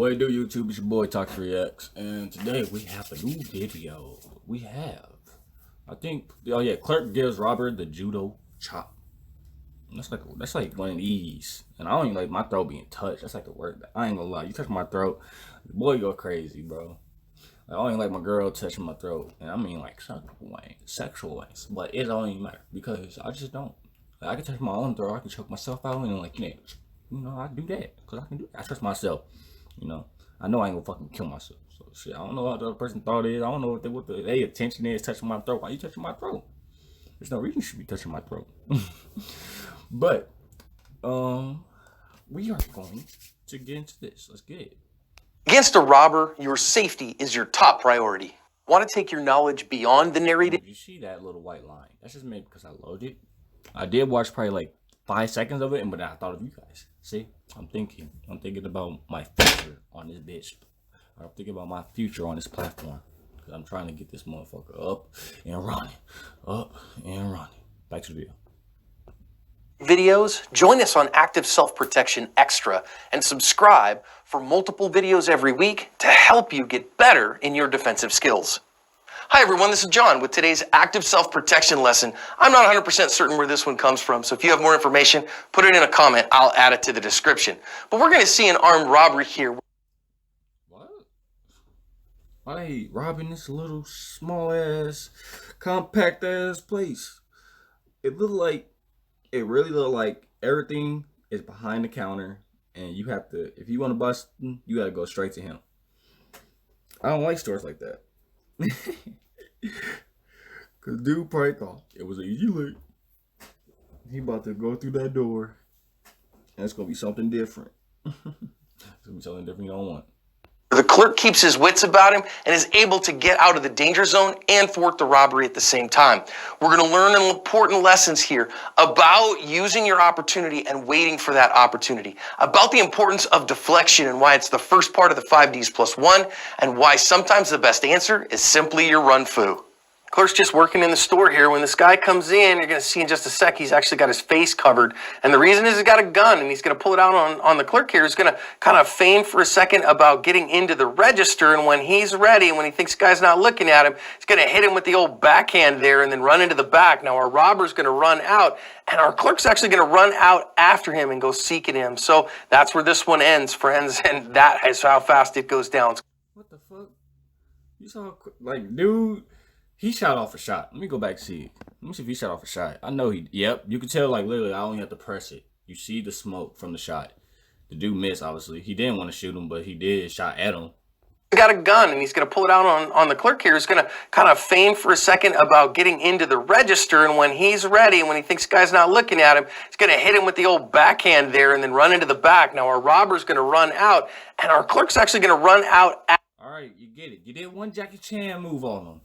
What it do, YouTube? It's your boy Talk3X, and today we have a new video. I think, oh yeah, Clerk gives Robert the judo chop. That's like one of these, and I don't even like my throat being touched. That's like the word. I ain't gonna lie, you touch my throat, the boy go crazy, bro. Like, I don't even like my girl touching my throat, and I mean like sexual ways, but it don't even matter because I just don't. Like, I can touch my own throat, I can choke myself out, and like I do that because I can do. I trust myself. I know I ain't gonna fucking kill myself. So shit, I don't know what the other person thought is. I don't know what their attention is touching my throat. Why you touching my throat? There's no reason you should be touching my throat. But we are going to get into this. Let's get it. Against a robber, your safety is your top priority. Want to take your knowledge beyond the narrated? You see that little white line? That's just maybe because I loaded. I did watch probably like 5 seconds of it, but I thought of you guys. See, I'm thinking about my future on this bitch. I'm thinking about my future on this platform. Because I'm trying to get this motherfucker up and running. Back to the video. Videos, join us on Active Self-Protection Extra and subscribe for multiple videos every week to help you get better in your defensive skills. Hi everyone, this is John with today's Active Self-Protection lesson. I'm not 100% certain where this one comes from, so if you have more information, put it in a comment. I'll add it to the description. But we're going to see an armed robbery here. What? Why they robbing this little small ass, compact ass place? It really looked like everything is behind the counter, and you have to, if you want to bust, you got to go straight to him. I don't like stores like that. Cause dude probably thought it was an easy lick. He about to go through that door, and it's gonna be something different. It's gonna be something different you don't want. The clerk keeps his wits about him and is able to get out of the danger zone and thwart the robbery at the same time. We're going to learn important lessons here about using your opportunity and waiting for that opportunity, about the importance of deflection and why it's the first part of the 5Ds plus 1, and why sometimes the best answer is simply your run foo. Clerk's just working in the store here. When this guy comes in, you're going to see in just a sec, he's actually got his face covered. And the reason is he's got a gun, and he's going to pull it out on the clerk here. He's going to kind of feign for a second about getting into the register. And when he's ready, and when he thinks the guy's not looking at him, he's going to hit him with the old backhand there and then run into the back. Now, our robber's going to run out, and our clerk's actually going to run out after him and go seeking him. So that's where this one ends, friends. And that is how fast it goes down. What the fuck? You saw, like, dude... He shot off a shot. Let me go back and see. Let me see if he shot off a shot. I know yep. You can tell, like, literally, I only have to press it. You see the smoke from the shot. The dude missed, obviously. He didn't want to shoot him, but he did shot at him. He's got a gun, and he's going to pull it out on the clerk here. He's going to kind of feign for a second about getting into the register, and when he's ready, and when he thinks the guy's not looking at him, he's going to hit him with the old backhand there and then run into the back. Now, our robber's going to run out, and our clerk's actually going to run out. All right, you get it. You did one Jackie Chan move on him.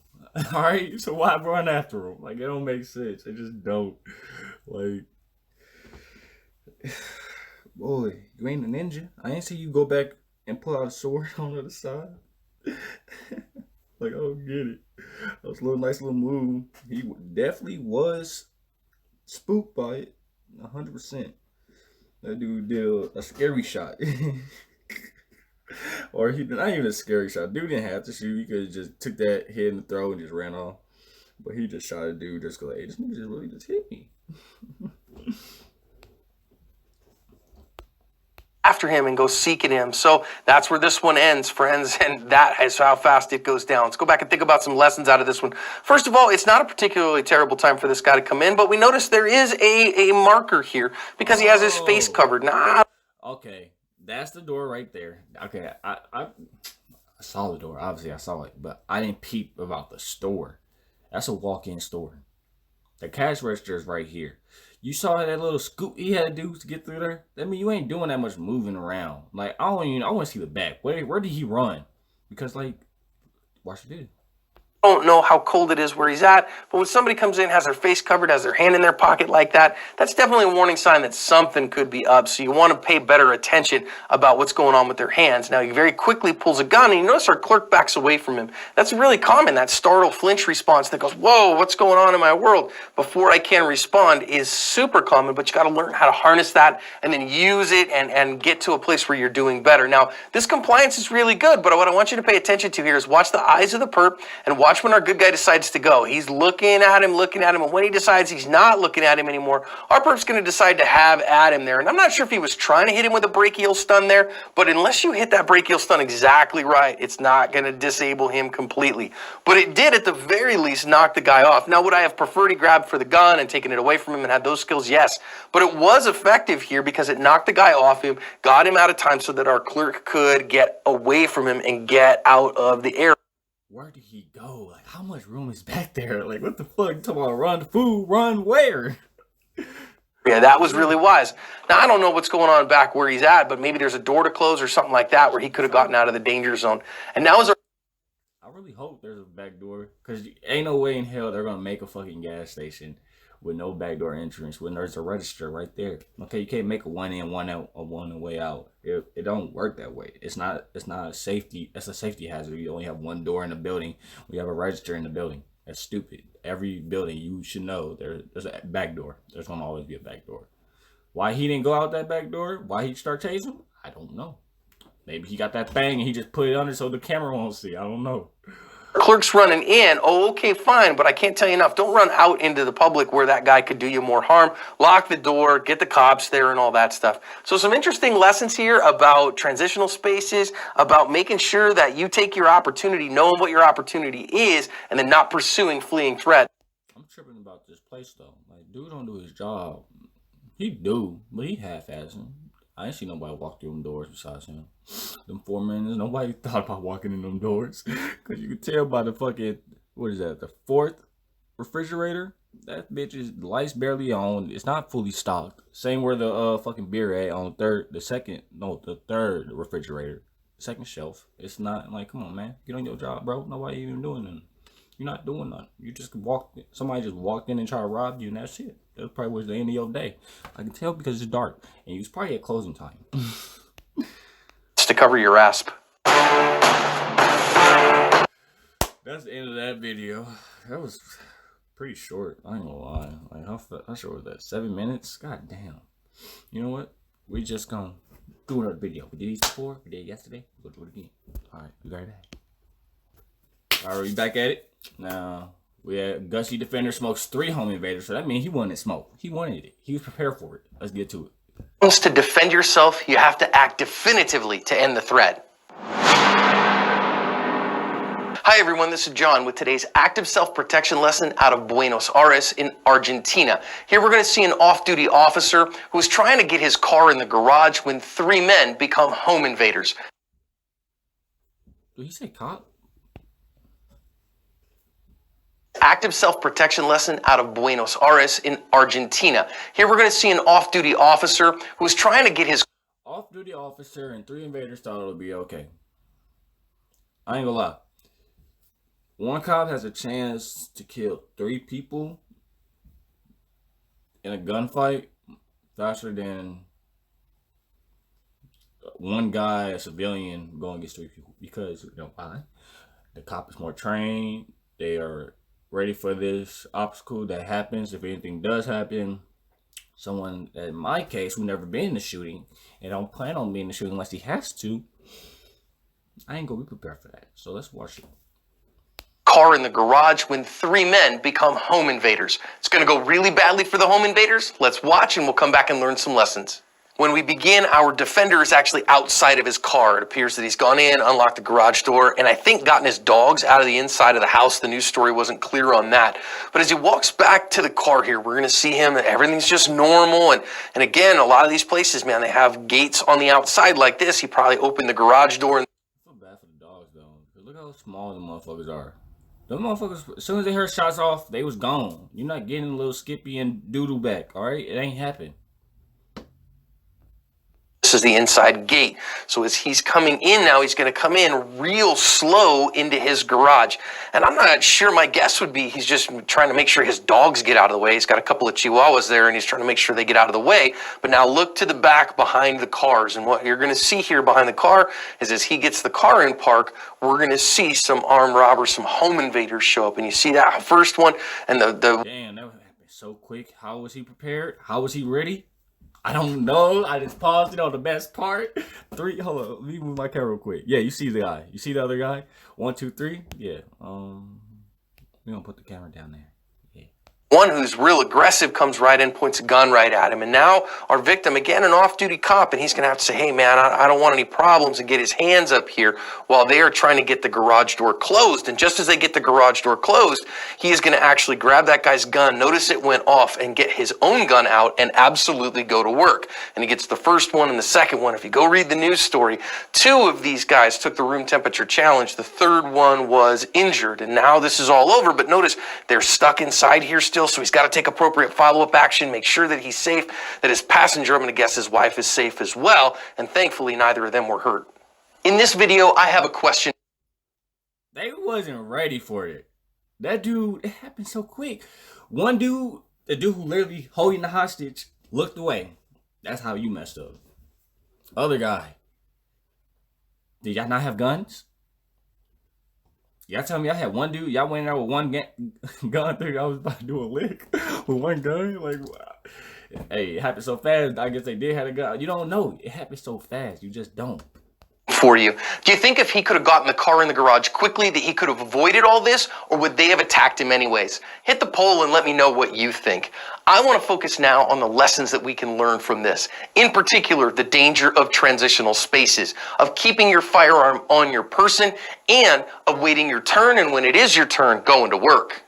All right, so why run after him? Like, it don't make sense. It just don't. Like, boy, you ain't a ninja. I ain't see you go back and pull out a sword on the other side. Like, I don't get it. That was a nice little move. He definitely was spooked by it, 100%. That dude did a scary shot. Or he not even a scary shot. Dude didn't have to shoot. He could have just took that hit in the throat and just ran off. But he just shot a dude just because, hey, this nigga just really just hit me. After him and go seeking him. So that's where this one ends, friends, and that is how fast it goes down. Let's go back and think about some lessons out of this one. First of all, it's not a particularly terrible time for this guy to come in, but we notice there is a marker here because he has his face covered. Now, okay. That's the door right there. Okay, I saw the door. Obviously, I saw it, but I didn't peep about the store. That's a walk-in store. The cash register is right here. You saw that little scoop he had to do to get through there? That mean you ain't doing that much moving around. Like, I want to see the back. Where did he run? Because, like, watch it. don't know how cold it is where he's at, but when somebody comes in, has their face covered, has their hand in their pocket like that, that's definitely a warning sign that something could be up. So you want to pay better attention about what's going on with their hands. Now, he very quickly pulls a gun, and you notice our clerk backs away from him. That's really common. That startle flinch response that goes, whoa, what's going on in my world? Before I can respond is super common, but you got to learn how to harness that and then use it and get to a place where you're doing better. Now, this compliance is really good, but what I want you to pay attention to here is watch the eyes of the perp and watch when our good guy decides to go. He's looking at him, and when he decides he's not looking at him anymore, our perp's going to decide to have at him there. And I'm not sure if he was trying to hit him with a brachial stun there, but unless you hit that brachial stun exactly right, it's not going to disable him completely. But it did, at the very least, knock the guy off. Now, would I have preferred he grabbed for the gun and taken it away from him and had those skills? Yes. But it was effective here because it knocked the guy off him, got him out of time so that our clerk could get away from him and get out of the area. Where did he go? Like, how much room is back there? Like, what the fuck? You talking about run, food, run where? Yeah, that was really wise. Now, I don't know what's going on back where he's at, but maybe there's a door to close or something like that where he could have gotten out of the danger zone. And now is our... I really hope there's a back door, because ain't no way in hell they're going to make a fucking gas station with no backdoor entrance when there's a register right there. Okay, you can't make a one in, one out, a one way out. It don't work that way. It's not a safety. It's a safety hazard. You only have one door in the building. We have a register in the building. That's stupid. Every building, you should know there's a back door. There's gonna always be a back door. Why he didn't go out that back door? Why he start chasing? I don't know. Maybe he got that thing and he just put it under so the camera won't see. I don't know. Clerk's running in. Oh, okay, fine, but I can't tell you enough. Don't run out into the public where that guy could do you more harm. Lock the door, get the cops there and all that stuff. So some interesting lessons here about transitional spaces, about making sure that you take your opportunity, knowing what your opportunity is, and then not pursuing fleeing threats. I'm tripping about this place though. Like, dude don't do his job. He do, but he half-assing. I ain't seen nobody walk through them doors besides him. Them 4 minutes, nobody thought about walking in them doors. Because you can tell by the fucking, what is that, the 4th refrigerator? That bitch is, the lights barely on. It's not fully stocked. Same where the fucking beer at on the third refrigerator. Second shelf. It's not, like, come on, man. Get on your job, bro. Nobody even doing nothing. You're not doing nothing. You just walked, somebody just walked in and tried to rob you and that's it. That probably was the end of your day. I can tell because it's dark. And you was probably at closing time. To cover your rasp. That's the end of that video. That was pretty short. I ain't gonna lie. Like, how short was that? 7 minutes? God damn. You know what? We just gonna do another video. We did these before. We did it yesterday. We'll do it again. Alright, we got it back. Alright, we back at it. Now, we had Gushy Defender smokes 3 home invaders. So that means he wanted smoke. He wanted it. He was prepared for it. Let's get to it. Once to defend yourself, you have to act definitively to end the threat. Hi everyone, this is John with today's active self-protection lesson out of Buenos Aires in Argentina. Here we're going to see an off-duty officer who was trying to get his car in the garage when 3 men become home invaders. Did he say cop? Active self-protection lesson out of Buenos Aires in Argentina. Here we're going to see an off-duty officer who was trying to get his... Off-duty officer and 3 invaders thought it would be okay. I ain't gonna lie. One cop has a chance to kill 3 people in a gunfight faster than one guy, a civilian, going against 3 people. Because, you know why? The cop is more trained. They are ready for this obstacle that happens. If anything does happen, someone, in my case, who never been in the shooting and don't plan on being in the shooting unless he has to, I ain't gonna be prepared for that. So let's watch it. Car in the garage when 3 men become home invaders. It's going to go really badly for the home invaders. Let's watch and we'll come back and learn some lessons. When we begin, our defender is actually outside of his car. It appears that he's gone in, unlocked the garage door, and I think gotten his dogs out of the inside of the house. The news story wasn't clear on that. But as he walks back to the car here, we're going to see him. Everything's just normal. And again, a lot of these places, man, they have gates on the outside like this. He probably opened the garage door. I feel bad for the dogs, though. Because look how small the motherfuckers are. Them motherfuckers, as soon as they heard shots off, they was gone. You're not getting a little Skippy and Doodle back, all right? It ain't happened. This is the inside gate. So as he's coming in now, he's going to come in real slow into his garage. And I'm not sure, my guess would be he's just trying to make sure his dogs get out of the way. He's got a couple of chihuahuas there and he's trying to make sure they get out of the way. But now look to the back behind the cars. And what you're going to see here behind the car is as he gets the car in park, we're going to see some armed robbers, some home invaders show up. And you see that first one and the Damn, that happened so quick. How was he prepared? How was he ready? I don't know. I just paused it on the best part. Hold on. Let me move my camera real quick. Yeah, you see the guy. You see the other guy? 1, 2, 3. Yeah. We're gonna put the camera down there. Yeah. one who's real aggressive comes right in, points a gun right at him. And now our victim, again, an off-duty cop, and he's going to have to say, hey, man, I don't want any problems, and get his hands up here while they are trying to get the garage door closed. And just as they get the garage door closed, he is going to actually grab that guy's gun, notice it went off, and get his own gun out and absolutely go to work. And he gets the first one and the second one. If you go read the news story, 2 of these guys took the room temperature challenge. The third one was injured. And now this is all over. But notice they're stuck inside here still, so he's got to take appropriate follow-up action, make sure that he's safe, that his passenger, I'm going to guess his wife, is safe as well. And thankfully, neither of them were hurt. In this video, I have a question. They wasn't ready for it. That dude, it happened so quick. One dude, the dude who literally holding the hostage, looked away. That's how you messed up. Other guy. Did y'all not have guns? Y'all tell me I had one dude, y'all went in there with one gun, think I was about to do a lick with one gun? Like, hey, it happened so fast, I guess they did have a gun. You don't know. It happened so fast. You just don't. For you. Do you think if he could have gotten the car in the garage quickly that he could have avoided all this, or would they have attacked him anyways? Hit the poll and let me know what you think. I want to focus now on the lessons that we can learn from this. In particular, the danger of transitional spaces, of keeping your firearm on your person, and of waiting your turn, and when it is your turn, going to work.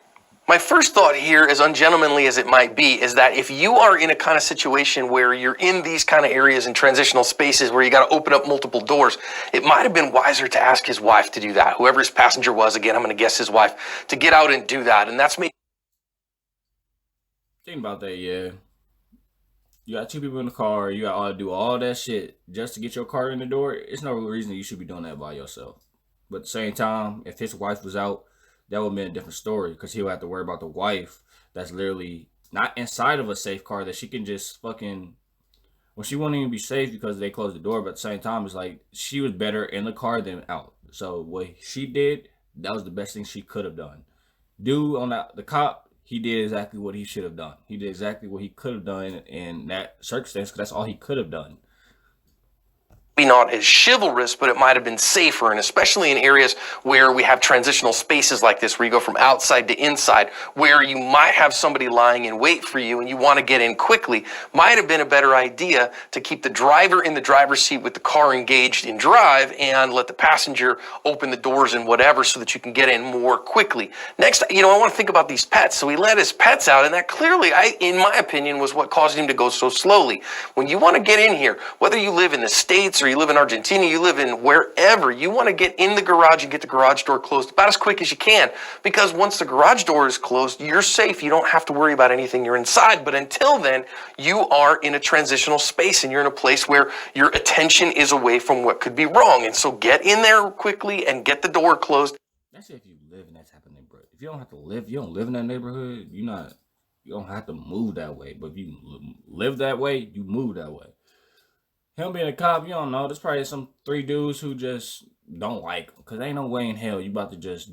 My first thought here, as ungentlemanly as it might be, is that if you are in a kind of situation where you're in these kind of areas in transitional spaces where you got to open up multiple doors, it might have been wiser to ask his wife to do that. Whoever his passenger was, again, I'm going to guess his wife, to get out and do that. And that's me. Think about that, yeah. You got 2 people in the car, you got to do all that shit just to get your car in the door. It's no reason you should be doing that by yourself. But at the same time, if his wife was out, that would have been a different story, because he'll have to worry about the wife that's literally not inside of a safe car that she can just fucking, well, she won't even be safe because they closed the door, but at the same time, it's like she was better in the car than out. So what she did, that was the best thing she could have done. Dude on the cop, he did exactly what he should have done. He did exactly what he could have done in that circumstance, because that's all he could have done. Not as chivalrous, but it might have been safer, and especially in areas where we have transitional spaces like this, where you go from outside to inside, where you might have somebody lying in wait for you and you want to get in quickly, might have been a better idea to keep the driver in the driver's seat with the car engaged in drive and let the passenger open the doors and whatever so that you can get in more quickly. Next, I want to think about these pets. So he let his pets out, and that clearly, in my opinion, was what caused him to go so slowly. When you want to get in here, whether you live in the States or you live in Argentina, you live in wherever, you want to get in the garage and get the garage door closed about as quick as you can, because once the garage door is closed, you're safe. You don't have to worry about anything. You're inside. But until then, you are in a transitional space, and you're in a place where your attention is away from what could be wrong. And so get in there quickly and get the door closed. That's if you live in that type of neighborhood. If you don't have to live, you don't live in that neighborhood, you don't have to move that way. But if you live that way, you move that way. Him being a cop, you don't know. There's probably some 3 dudes who just don't like him. Because ain't no way in hell you about to just,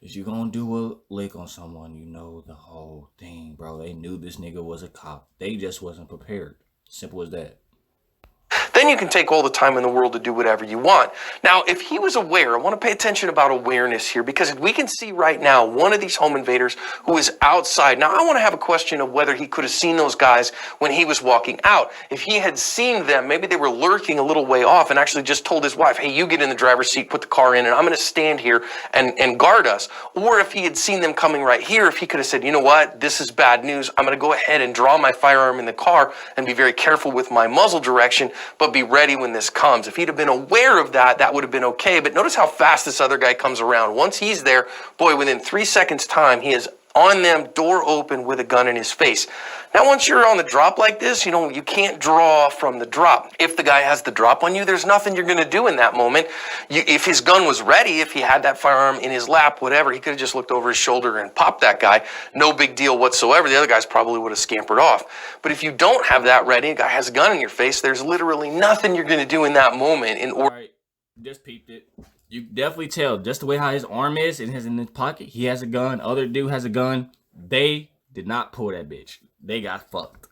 if you gonna do a lick on someone, you know the whole thing, bro. They knew this nigga was a cop. They just wasn't prepared. Simple as that. Then you can take all the time in the world to do whatever you want. Now, if he was aware, I want to pay attention about awareness here, because we can see right now one of these home invaders who is outside. Now, I want to have a question of whether he could have seen those guys when he was walking out. If he had seen them, maybe they were lurking a little way off and actually just told his wife, hey, you get in the driver's seat, put the car in, and I'm going to stand here and guard us. Or if he had seen them coming right here, if he could have said, you know what, this is bad news. I'm going to go ahead and draw my firearm in the car and be very careful with my muzzle direction, but be ready when this comes. If he'd have been aware of that, that would have been okay. But notice how fast this other guy comes around. Once he's there, boy, within 3 seconds time, he is on them, door open, with a gun in his face. Now, once you're on the drop like this, you can't draw from the drop. If the guy has the drop on you, there's nothing you're going to do in that moment. If his gun was ready, if he had that firearm in his lap, whatever, he could have just looked over his shoulder and popped that guy. No big deal whatsoever. The other guys probably would have scampered off. But if you don't have that ready, a guy has a gun in your face, there's literally nothing you're going to do in that moment in order. All right, just peeped it. You definitely tell just the way how his arm is and his in his pocket. He has a gun. Other dude has a gun. They did not pull that bitch. They got fucked.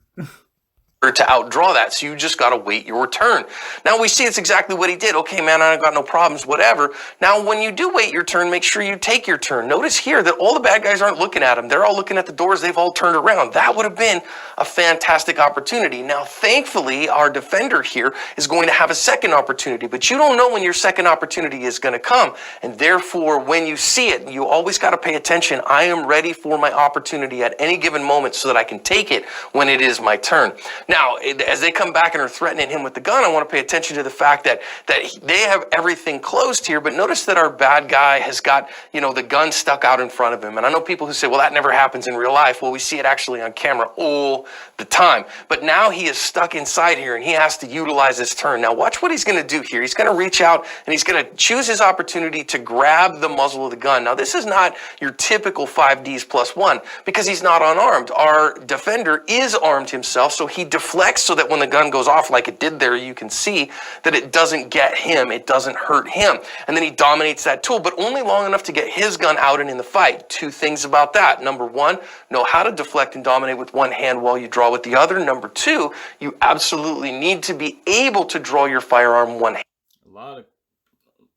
To outdraw that, so you just got to wait your turn. Now we see it's exactly what he did. Okay, man, I got no problems, whatever. Now when you do wait your turn, make sure you take your turn. Notice here that all the bad guys aren't looking at him. They're all looking at the doors. They've all turned around. That would have been a fantastic opportunity. Now thankfully our defender here is going to have a second opportunity, but you don't know when your second opportunity is going to come, and therefore when you see it, you always got to pay attention. I am ready for my opportunity at any given moment so that I can take it when it is my turn. Now, as they come back and are threatening him with the gun, I want to pay attention to the fact that they have everything closed here, but notice that our bad guy has got, the gun stuck out in front of him. And I know people who say, well, that never happens in real life. Well, we see it actually on camera all the time. But now he is stuck inside here and he has to utilize his turn. Now, watch what he's going to do here. He's going to reach out and he's going to choose his opportunity to grab the muzzle of the gun. Now, this is not your typical 5Ds plus 1 because he's not unarmed. Our defender is armed himself, so he deflects so that when the gun goes off like it did there, you can see that it doesn't get him, it doesn't hurt him. And then he dominates that tool, but only long enough to get his gun out and in the fight. Two things about that. Number one, know how to deflect and dominate with one hand while you draw with the other. Number two, you absolutely need to be able to draw your firearm one hand.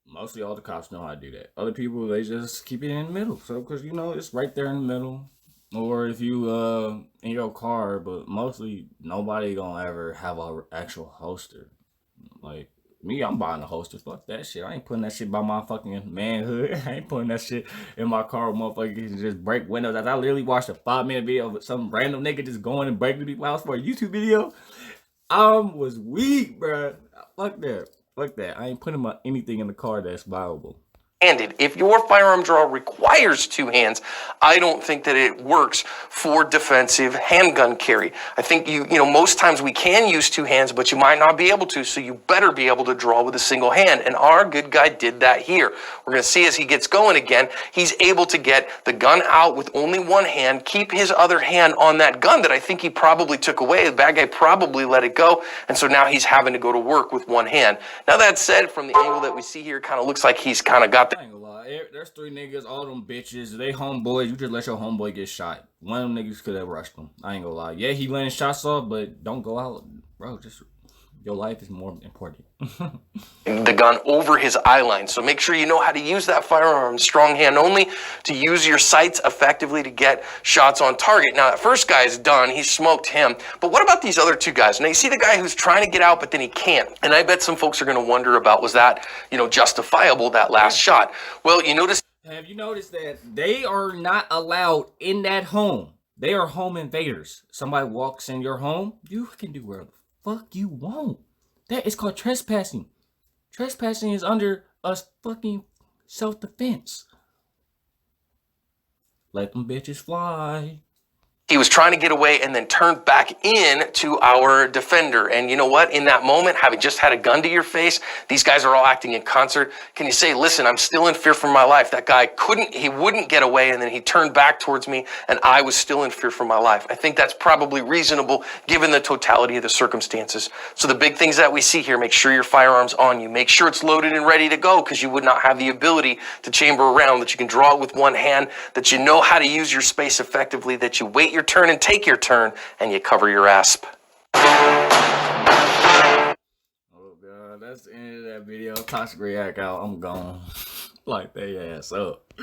Mostly all the cops know how to do that. Other people, they just keep it in the middle. So, because, it's right there in the middle. Or if you in your car, but mostly nobody gonna ever have a actual holster. Like me, I'm buying a holster. Fuck that shit. I ain't putting that shit by my fucking manhood. I ain't putting that shit in my car with motherfuckers can just break windows. I literally watched a 5-minute video of some random nigga just going and breaking people's house for a YouTube video. I was weak, bruh. Fuck that. Fuck that. I ain't putting anything in the car that's viable. Handed. If your firearm draw requires two hands, I don't think that it works for defensive handgun carry. I think most times we can use two hands, but you might not be able to, so you better be able to draw with a single hand. And our good guy did that here. We're going to see as he gets going again, he's able to get the gun out with only one hand, keep his other hand on that gun that I think he probably took away. The bad guy probably let it go, and so now he's having to go to work with one hand. Now that said, from the angle that we see here, it kind of looks like he's kind of got I ain't gonna lie. There's 3 niggas, all them bitches. They homeboys. You just let your homeboy get shot. One of them niggas could have rushed him. I ain't gonna lie. Yeah, he letting shots off, but don't go out, bro. Just your life is more important. the gun over his eye line. So make sure you know how to use that firearm, strong hand only, to use your sights effectively to get shots on target. Now, that first guy is done. He smoked him. But what about these other 2 guys? Now, you see the guy who's trying to get out, but then he can't. And I bet some folks are going to wonder about, was that, justifiable, that last shot? Well, you notice. Have you noticed that they are not allowed in that home? They are home invaders. Somebody walks in your home, you can do whatever the fuck you want. That is called trespassing. Trespassing is under a fucking self-defense. Let them bitches fly. He was trying to get away and then turned back in to our defender. And you know what? In that moment, having just had a gun to your face, these guys are all acting in concert. Can you say, listen, I'm still in fear for my life. That guy wouldn't get away, and then he turned back towards me, and I was still in fear for my life. I think that's probably reasonable given the totality of the circumstances. So the big things that we see here, make sure your firearm's on you. Make sure it's loaded and ready to go, because you would not have the ability to chamber around, that you can draw it with one hand, that you know how to use your space effectively, that you wait your turn and take your turn, and you cover your asp. Oh god, that's the end of that video. Toxic react out. I'm gone. Like they ass up.